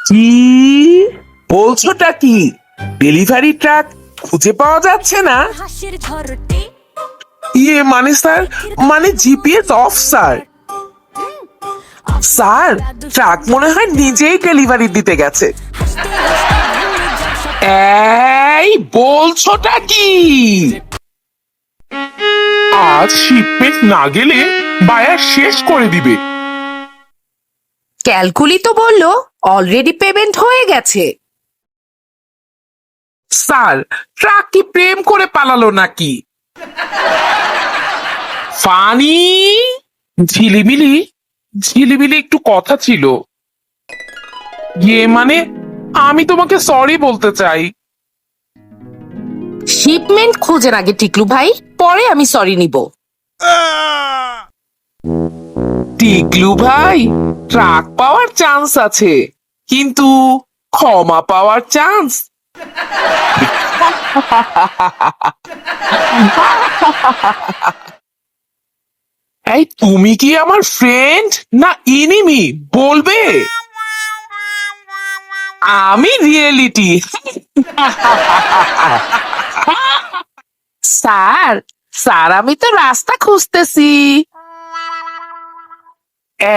কি বলছোটা কি? Delivery truck খুঁজে পাওয়া যাচ্ছে না? মানে স্যার, মানে GPS of sir. Sir, truck মনে হয় নিজেই ডেলিভারি দিতে গেছে। এই বলছোটা কি? আজ শিপমেন্ট না গেলে বায়ার শেষ করে দিবে। ক্যালকুলি তো বললো অলরেডি পেমেন্ট হয়ে গেছে। স্যার, ট্রাক কি প্রেম করে পালালো নাকি? ফানি, ঝিলিমিলি ঝিলিমিলি একটু কথা ছিল। মানে আমি তোমাকে সরি বলতে চাই। শিপমেন্ট খোঁজের আগে টিকলু ভাই, পরে আমি সরি নিব। টিকলু ভাই, ট্রাক পাওয়ার চান্স আছে, কিন্তু ক্ষমা পাওয়ার চান্স। এই তুমি কি আমার ফ্রেন্ড না এনিমি বলবে? আমি রিয়েলিটি। স্যার, স্যার আমি তো রাস্তা খুঁজতেছি।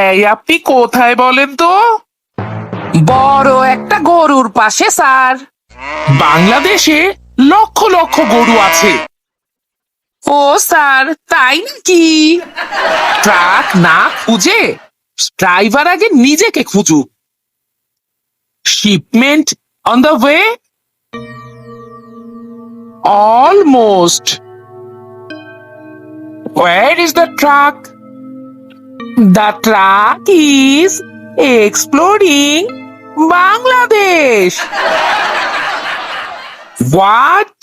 এই আপনি কোথায় বলেন তো? বড় একটা গরুর পাশে স্যার। বাংলাদেশে লক্ষ লক্ষ গরু আছে। ও স্যার, তাই নাকি? ট্রাক না খুঁজে ড্রাইভার আগে নিজেকে খুঁজুক। Shipment on the way? Almost. Where is the truck? The truck is exploring Bangladesh. What?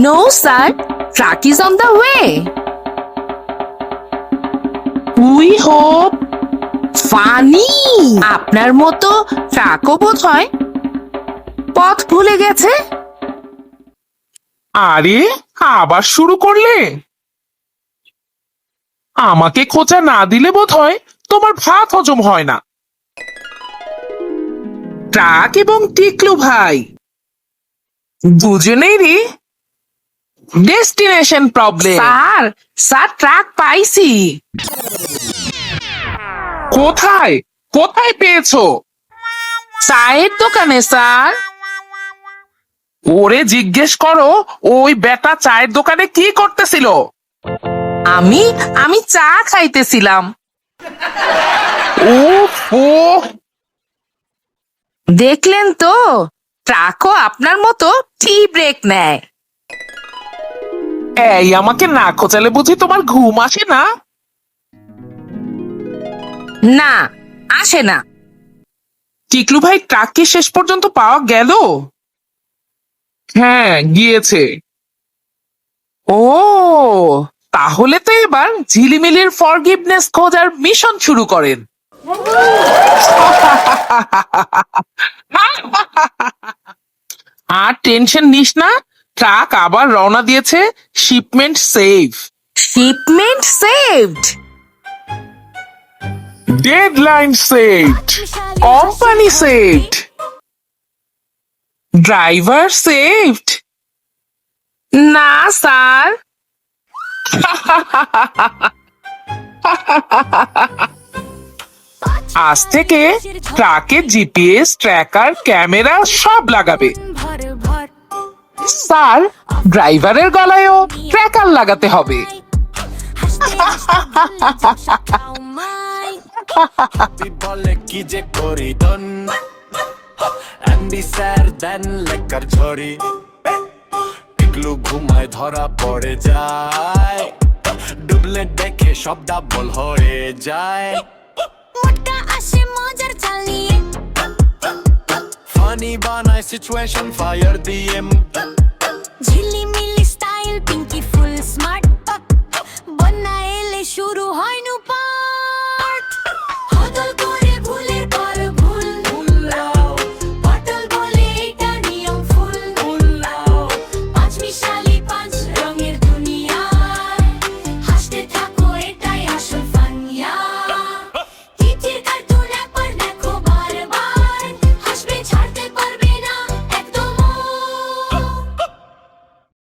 No sir, truck is on the way. We hope. Funny, আপনার মতো ট্রাকও বোধ হয় পথ ভুলে গেছে। আরে, আবার শুরু করলে? আমাকে খোঁচা না দিলে বোধ হয় তোমার ভাত হজম হয় না। ট্রাক এবং টিকলু ভাই দুজনেরই destination problem. Sir, sir truck পাইছি। কোথায় কোথায় পেয়েছো? চায়ের দোকানে স্যার। ওরে জিজ্ঞেস করো ওই বেটা চায়ের দোকানে কি করতেছিল। আমি আমি চা খাইতেছিলাম। উফ, উফ। দেখলেন তো, ট্রাকও আপনার মতো টি ব্রেক নেয়। এই আমাকে না খোঁচালে বুঝি তোমার ঘুম আসে না? না, আসে না। টিকলু ভাই, ট্রাক কি শেষ পর্যন্ত পাওয়া গেল? হ্যাঁ, গিয়েছে। ও, তাহলে তো এবার ঝিলিমিলির ফরগিভনেস খোঁজার মিশন শুরু করেন। আর টেনশন নিস না, ট্রাক আবার রওনা দিয়েছে। Shipment save. Shipment saved. Deadline saved. Company saved. Driver saved. না স্যার। আজ থেকে ট্রাকে জিপিএস, ট্র্যাকার, ক্যামেরা সব লাগাবে। স্যার, ড্রাইভারের গলায়ও ট্র্যাকার লাগাতে হবে। বলে কি যে করি দন অ্যান্ডি স্যার দেন লেকার ঝরি টিকলু ঘুমায় ধরা পড়ে যায় ডুবলে দেখে সব ডাবল হয়ে যায় মোটা আসে মজার চালিয়ে ফানি বানায় সিচুয়েশন ফায়ার দিয়ে ঝিলিমিলি স্টাইল পিঙ্কি ফুল স্মার্ট